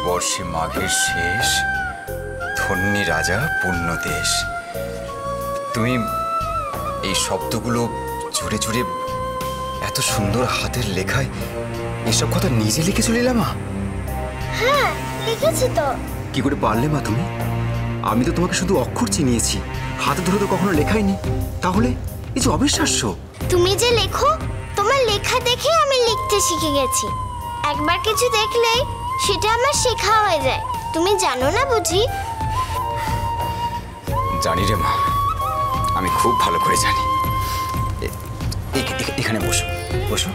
বর্ষে মাঘের শেষ, ধন্যী রাজা পুণ্য দেশ। তুমি এই শব্দগুলো জুড়ে জুড়ে এত সুন্দর হাতের লেখায় এসব কথা নিজে লিখেছিলে মা? হ্যাঁ, লিখেছি তো। কি করে পারলে মা তুমি? আমি তো তোমাকে শুধু অক্ষর চিনিয়েছি, হাতে ধরে তো কখনো লেখাইনি। তাহলে এই যে অবিশ্বাস্য। তুমি যে লেখো, তোমার লেখা দেখে আমি লিখতে শিখে গেছি। একবার কিছু দেখলেই সেটা আমার শেখা হয়ে যায়। তুমি জানো না বুঝি? জানি রে মা, আমি খুব ভালো করে জানি। এখানে বসো বসো।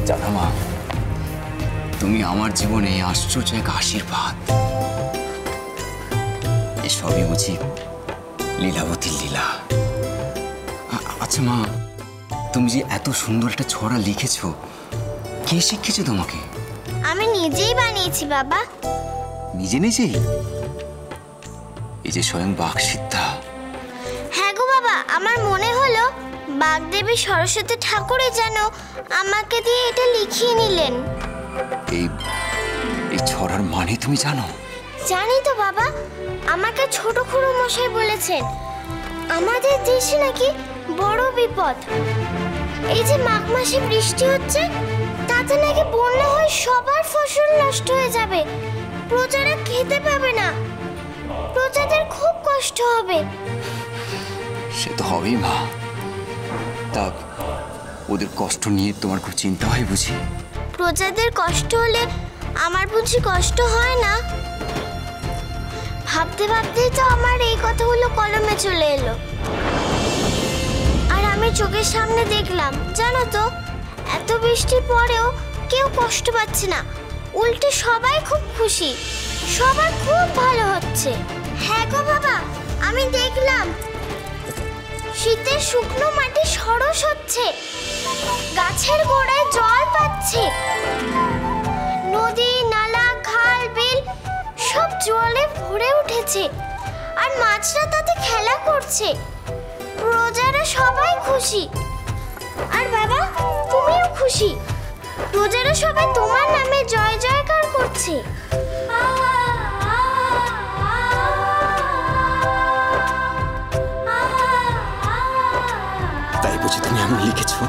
জানো মা, তুমি আমার জীবনে আশ্চর্য এক আশীর্বাদ। এসবই বুঝি লীলাবতীর লীলা। আচ্ছা মা, তুমি যে এত সুন্দর একটা ছড়া লিখেছো, কে শিখিয়েছে তোমাকে? আমি নিজেই বানিয়েছি বাবা। নিজে নিজেই? এই যে স্বয়ং বাকসিদ্ধা। হ্যাঁ গো বাবা, আমার মনে হলো বাগদেবী সরস্বতী ঠাকুরই যেন আমাকে দিয়ে এটা লিখিয়ে নিলেন। এই ছড়ার মানে তুমি জানো? জানি তো বাবা, আমাকে ছোট খুড়ো মশাই বলেছেন আমাদের দেশে নাকি বড় বিপদ। এই যে মাঘ মাসে বৃষ্টি হচ্ছে, তাতে নাকি বন্যা হয়ে সবার ফসল নষ্ট হয়ে যাবে। প্রজারা খেতে পাবে না, প্রজাদের খুব কষ্ট হবে। সে তো হবেই মা। তা ওদের কষ্ট নিয়ে তোমার খুব চিন্তা হয় বুঝি? প্রজাদের কষ্ট হলে আমার বুঝি কষ্ট হয় না? ভাবতে ভাবতেই তো আমার এই কথাগুলো কলমে চলে এলো। আর আমি চোখের সামনে দেখলাম, জানো তো, এত বৃষ্টির পরেও কেউ কষ্ট পাচ্ছে না, উল্টে সবাই খুব খুশি, সবার খুব ভালো হচ্ছে। হ্যাঁ গো বাবা, আমি দেখলাম শীতের শুকনো মাটি সরস হচ্ছে, গাছের গোড়ায় জল পাচ্ছে, নদী নালা খাল বিল সব জলে ভরে উঠেছে, আর মাছরা তাতে খেলা করছে। প্রজারা সবাই খুশি। আর বাবা, তুমিও খুশি। প্রজারা সবাই তোমার নামে জয় জয়কার করছে। তাই বুঝি তুমি এমন লিখেছো?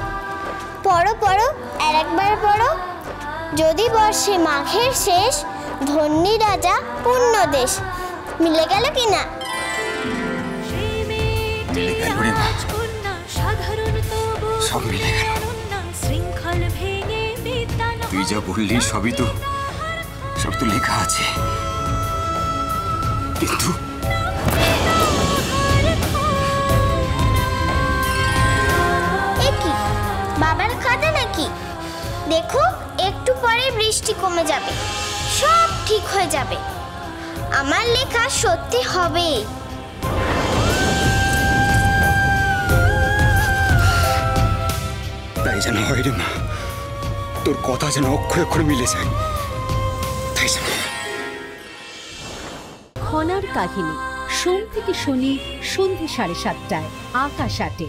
পড়ো পড়ো, আর একবার পড়ো। যদি বর্ষে মাঘের শেষ, ধন্যী রাজা পুণ্য দেশ। মিলে গেল কিনা? মিলে গেল রে মা, সব মিলে গেল। তুই যা বললি সবই তো লেখা আছে, কিন্তু এ কি বাবার খাতা নাকি? দেখো, একটু পরে বৃষ্টি কমে যাবে, সব ঠিক হয়ে যাবে। আমার লেখা সত্যি হবে। তাই যেন হয় রে মা, তোর কথা যেন অক্ষরে অক্ষরে মিলে যায়। তাই যেন। খনার কাহিনী, সোম থেকে শনি সন্ধ্যে 7:30টায়, আকাশ 8-এ।